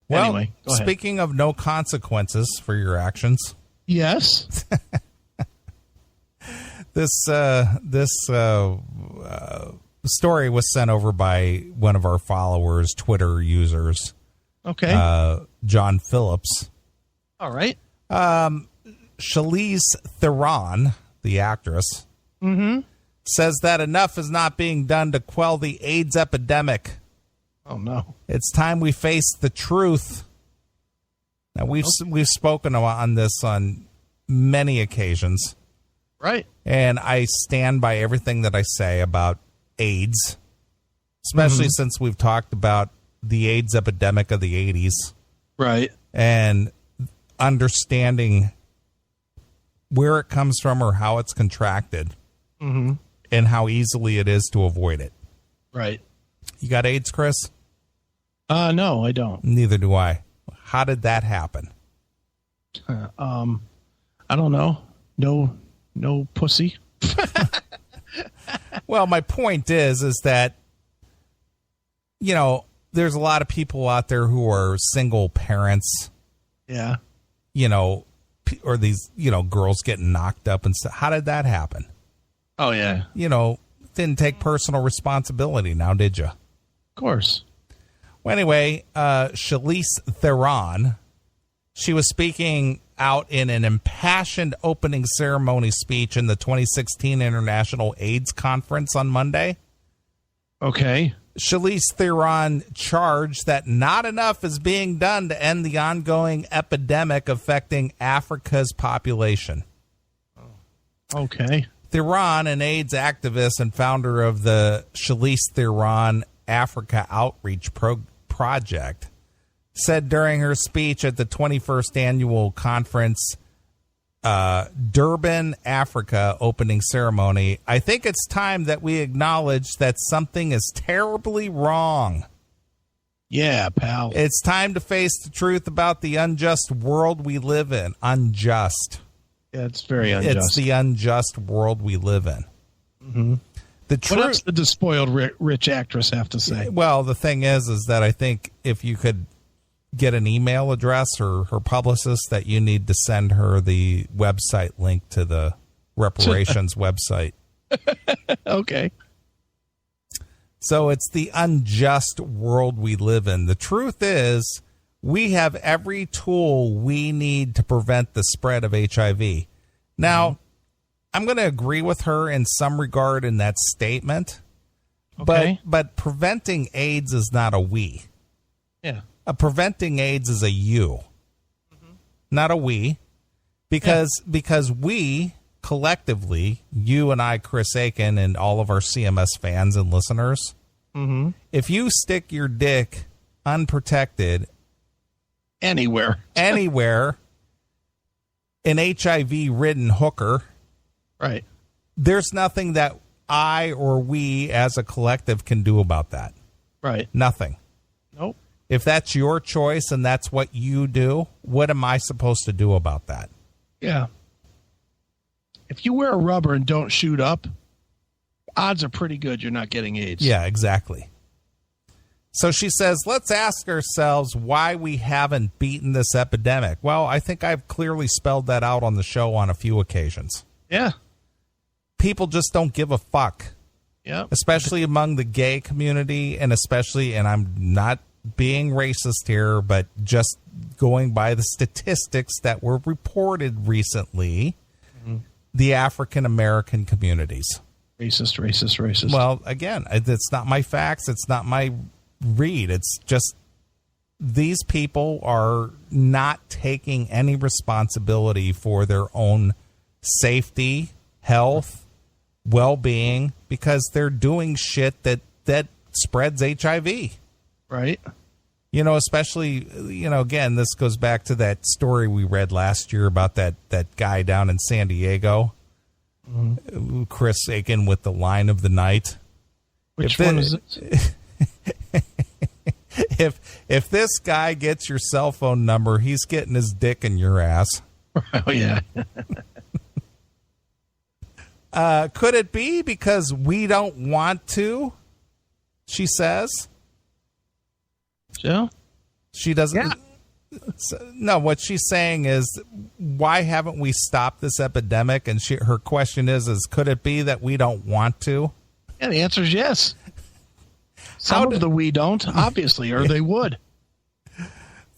Well, anyway, go ahead. Speaking of no consequences for your actions. Yes. This story was sent over by one of our followers, Twitter users. Okay. John Phillips. All right. Charlize Theron, the actress, says that enough is not being done to quell the AIDS epidemic. Oh, no. It's time we face the truth. Now, we've spoken on this on many occasions. Right. And I stand by everything that I say about AIDS, especially since we've talked about the AIDS epidemic of the 80s. Right. And understanding where it comes from or how it's contracted and how easily it is to avoid it. Right. You got AIDS, Chris? No, I don't. Neither do I. How did that happen? I don't know. No pussy. Well, my point is that, you know, there's a lot of people out there who are single parents. Yeah. You know, or these, you know, girls getting knocked up and stuff. How did that happen? Oh, yeah. You know, didn't take personal responsibility now, did you? Of course. Well, anyway, Charlize Theron, she was speaking out in an impassioned opening ceremony speech in the 2016 International AIDS Conference on Monday. Okay. Charlize Theron charged that not enough is being done to end the ongoing epidemic affecting Africa's population. Okay. Theron, an AIDS activist and founder of the Charlize Theron Africa Outreach Project, said during her speech at the 21st annual conference, Durban, Africa opening ceremony, "I think it's time that we acknowledge that something is terribly wrong. Yeah, pal. It's time to face the truth about the unjust world we live in." Unjust. Yeah, it's very unjust. It's the unjust world we live in. Mm-hmm. What else did the spoiled rich actress have to say? Well, the thing is that I think if you could get an email address or her publicist, that you need to send her the website link to the reparations website. Okay. So it's the unjust world we live in. The truth is, we have every tool we need to prevent the spread of HIV. Now, I'm going to agree with her in some regard in that statement. Okay. But preventing AIDS is not a we. Yeah. Preventing AIDS is a you, not a we, because we collectively, you and I, Chris Aiken, and all of our CMS fans and listeners, if you stick your dick unprotected anywhere, an HIV-ridden hooker, right, there's nothing that I or we as a collective can do about that. Right. Nothing. Nope. If that's your choice and that's what you do, what am I supposed to do about that? Yeah. If you wear a rubber and don't shoot up, odds are pretty good you're not getting AIDS. Yeah, exactly. So she says, let's ask ourselves why we haven't beaten this epidemic. Well, I think I've clearly spelled that out on the show on a few occasions. Yeah. People just don't give a fuck. Yeah. Especially among the gay community, and especially, and I'm not being racist here, but just going by the statistics that were reported recently, the African American communities. Racist. Well, again, it's not my facts. It's not my read. It's just these people are not taking any responsibility for their own safety, health, well-being, because they're doing shit that spreads HIV. Right. You know, especially, you know, again, this goes back to that story we read last year about that guy down in San Diego, Chris Aiken with the line of the night. Which one is it? If this guy gets your cell phone number, he's getting his dick in your ass. Oh, yeah. Could it be because we don't want to? She says. So? She doesn't. Yeah. No, what she's saying is, why haven't we stopped this epidemic? And her question is could it be that we don't want to? Yeah, the answer is yes. Some of the we don't, obviously, or they would.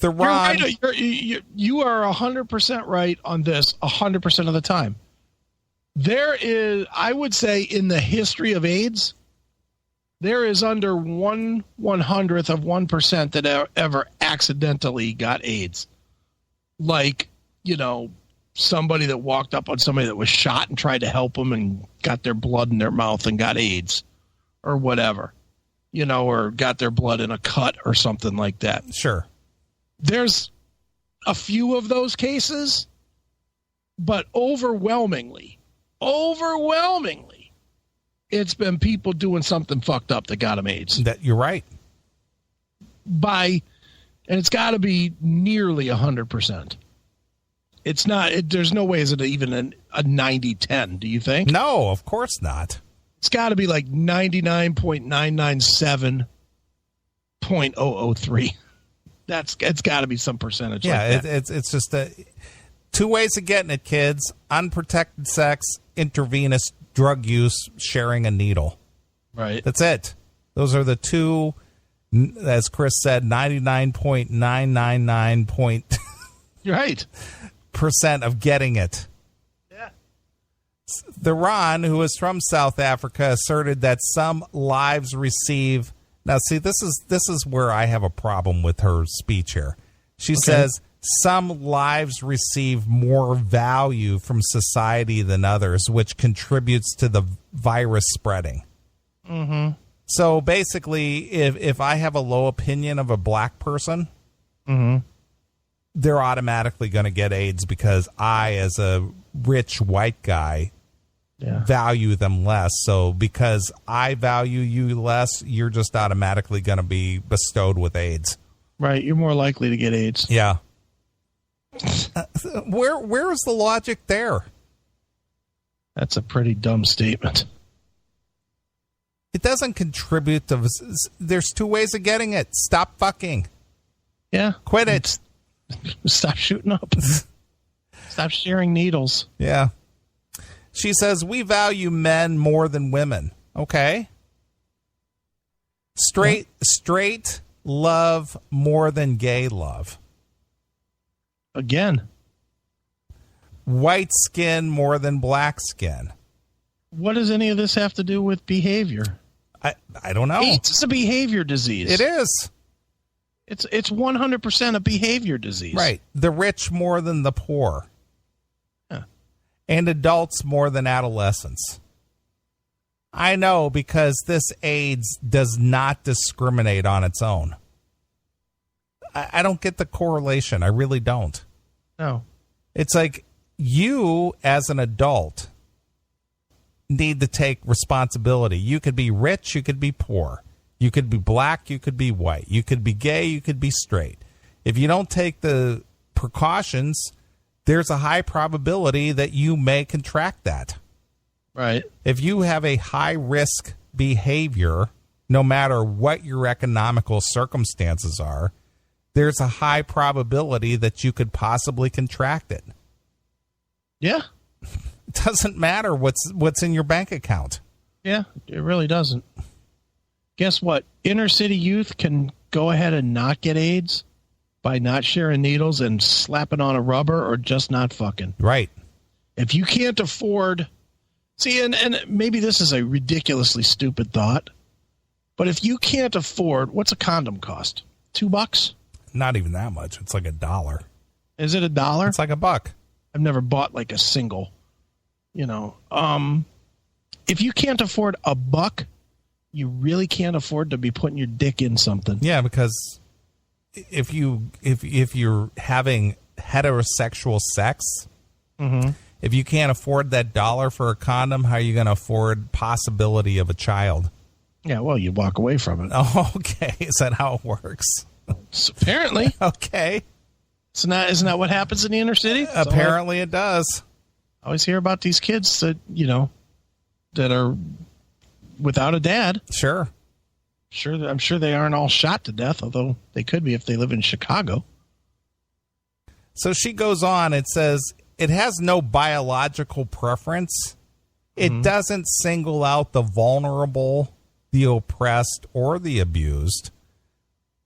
You're right. You are 100% right on this 100% of the time. There is, I would say, in the history of AIDS, there is under 1/100th of 1% that ever accidentally got AIDS. Like, somebody that walked up on somebody that was shot and tried to help them and got their blood in their mouth and got AIDS or whatever, or got their blood in a cut or something like that. Sure. There's a few of those cases, but overwhelmingly, it's been people doing something fucked up that got them AIDS. You're right. And it's got to be nearly 100%. It's not. There's no way is it even a 90-10. Do you think? No, of course not. It's got to be like 99.997.003. It's got to be some percentage. Yeah, like that. It's just two ways of getting it, kids: unprotected sex, intravenous drug use, sharing a needle. Right. That's it. Those are the two, as Chris said, 99.999 right. % of getting it. Yeah. Theron, who is from South Africa, asserted that some lives receive. Now, see, this is where I have a problem with her speech here. She says some lives receive more value from society than others, which contributes to the virus spreading. Mm-hmm. So basically, if I have a low opinion of a black person, mm-hmm. they're automatically going to get AIDS because I, as a rich white guy, value them less. So because I value you less, you're just automatically going to be bestowed with AIDS. Right. You're more likely to get AIDS. Yeah. Where is the logic there? That's a pretty dumb statement. It doesn't contribute to. There's two ways of getting it. Stop fucking. Yeah. Quit it. Stop shooting up. Stop sharing needles. Yeah. She says, we value men more than women. Okay. Straight love more than gay love. Again. White skin more than black skin. What does any of this have to do with behavior? I don't know. AIDS is a behavior disease. It is. It's 100% a behavior disease. Right. The rich more than the poor. Yeah. And adults more than adolescents. I know, because this AIDS does not discriminate on its own. I don't get the correlation. I really don't. No. It's like you, as an adult, need to take responsibility. You could be rich, you could be poor. You could be black, you could be white. You could be gay, you could be straight. If you don't take the precautions, there's a high probability that you may contract that. Right. If you have a high-risk behavior, no matter what your economical circumstances are, there's a high probability that you could possibly contract it. Yeah. It doesn't matter what's in your bank account. Yeah, it really doesn't. Guess what? Inner city youth can go ahead and not get AIDS by not sharing needles and slapping on a rubber or just not fucking. Right. If you can't afford... See, and maybe this is a ridiculously stupid thought, but if you can't afford... What's a condom cost? $2? Not even that much. It's like $1. Is it $1? It's like $1. I've never bought like a single, If you can't afford $1, you really can't afford to be putting your dick in something. Yeah, because if you're having heterosexual sex, mm-hmm. if you can't afford that $1 for a condom, how are you going to afford possibility of a child? Yeah, well, you walk away from it. Oh, okay. Is that how it works? Apparently. Okay. Isn't that what happens in the inner city? Apparently it does. I always hear about these kids that, that are without a dad. Sure. I'm sure they aren't all shot to death, although they could be if they live in Chicago. So she goes on, it says, it has no biological preference. It doesn't single out the vulnerable, the oppressed, or the abused.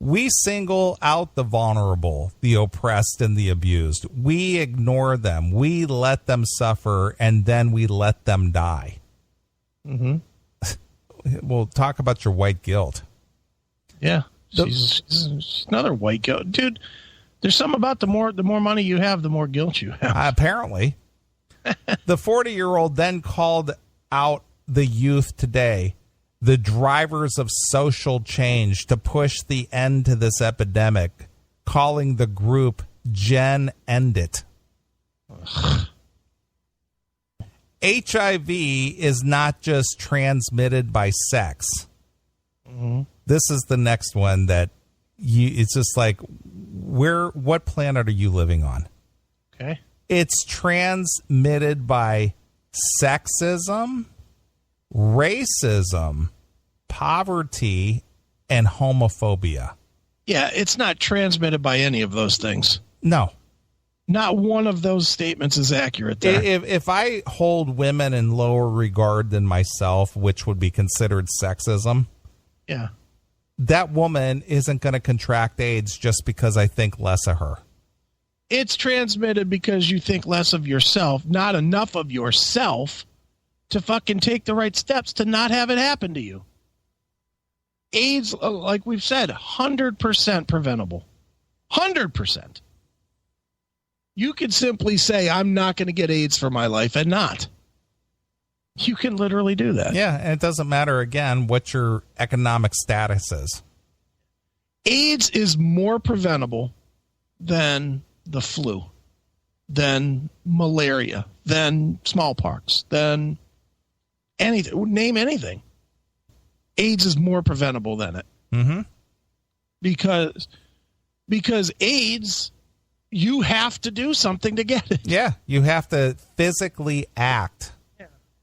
We single out the vulnerable, the oppressed, and the abused. We ignore them. We let them suffer, and then we let them die. Mm-hmm. We'll talk about your white guilt. Yeah. She's another white guilt. Dude, there's something about the more money you have, the more guilt you have. Apparently. The 40-year-old then called out the youth today, the drivers of social change, to push the end to this epidemic, calling the group Gen End It. HIV is not just transmitted by sex. This is the next one that it's just like, what planet are you living on? Okay. It's transmitted by sexism, racism, poverty, and homophobia. Yeah, it's not transmitted by any of those things. No. Not one of those statements is accurate there. If I hold women in lower regard than myself, which would be considered sexism, yeah, that woman isn't going to contract AIDS just because I think less of her. It's transmitted because you think less of yourself, not enough of yourself to fucking take the right steps to not have it happen to you. AIDS, like we've said, 100% preventable. 100%. You could simply say, I'm not going to get AIDS for my life, and not. You can literally do that. Yeah, and it doesn't matter, again, what your economic status is. AIDS is more preventable than the flu, than malaria, than smallpox, than anything. Name anything. AIDS is more preventable than it. Mm-hmm. Because AIDS, you have to do something to get it. Yeah, you have to physically act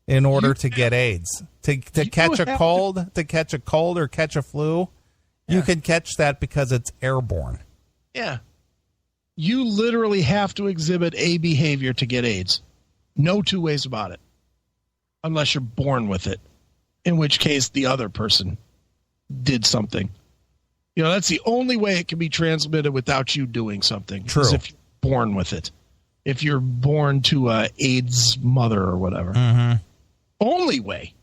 in order to get AIDS. To catch a cold or catch a flu, you can catch that because it's airborne. Yeah. You literally have to exhibit a behavior to get AIDS. No two ways about it. Unless you're born with it. In which case the other person did something. You know, that's the only way it can be transmitted without you doing something. True. Is if you're born with it. If you're born to a AIDS mother or whatever. Mm-hmm. Only way.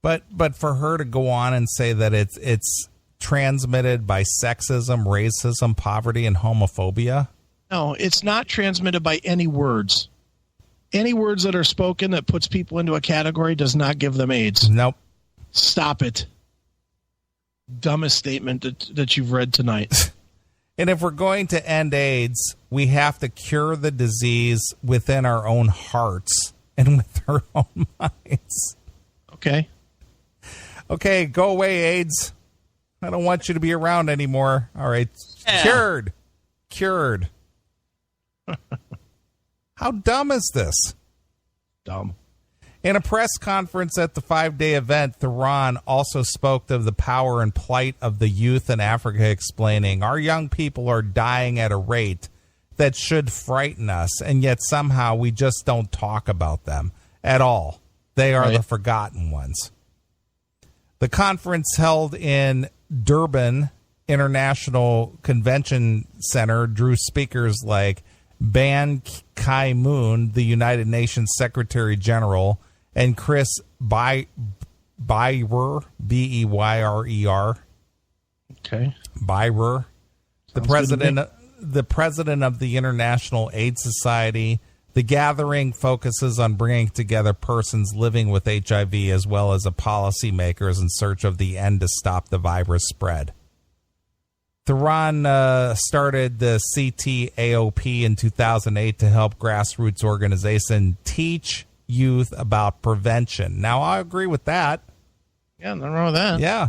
But for her to go on and say that it's transmitted by sexism, racism, poverty, and homophobia? No, it's not transmitted by any words. Any words that are spoken that puts people into a category does not give them AIDS. Nope. Stop it. Dumbest statement that you've read tonight. And if we're going to end AIDS, we have to cure the disease within our own hearts and with our own minds. Okay. Okay, go away, AIDS. I don't want you to be around anymore. All right. Yeah. Cured. How dumb is this? Dumb. In a press conference at the 5-day event, Theron also spoke of the power and plight of the youth in Africa, explaining, our young people are dying at a rate that should frighten us, and yet somehow we just don't talk about them at all. They are the forgotten ones. The conference held in Durban International Convention Center drew speakers like Ban Ki-moon, the United Nations Secretary General, and Chris Beyrer, B-E-Y-R-E-R. Okay. Beyrer, the president of the International AIDS Society. The gathering focuses on bringing together persons living with HIV as well as policymakers in search of the end to stop the virus spread. Theron started the CTAOP in 2008 to help grassroots organizations teach youth about prevention. Now, I agree with that. Yeah, nothing wrong with that. Yeah.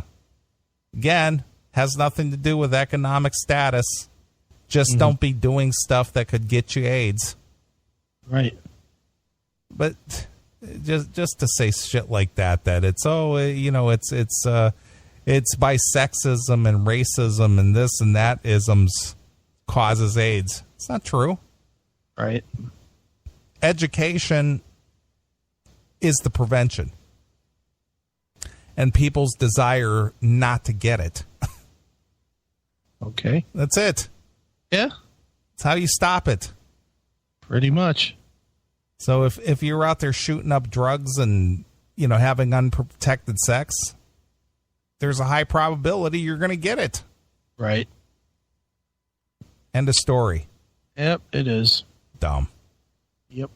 Again, has nothing to do with economic status. Just don't be doing stuff that could get you AIDS. Right. But just to say shit like that it's it's by sexism and racism and this and that isms causes AIDS. It's not true. Right. Education is the prevention. And people's desire not to get it. Okay. That's it. Yeah. That's how you stop it. Pretty much. So if you're out there shooting up drugs and, having unprotected sex, there's a high probability you're going to get it. Right. End of story. Yep, it is. Dumb. Yep.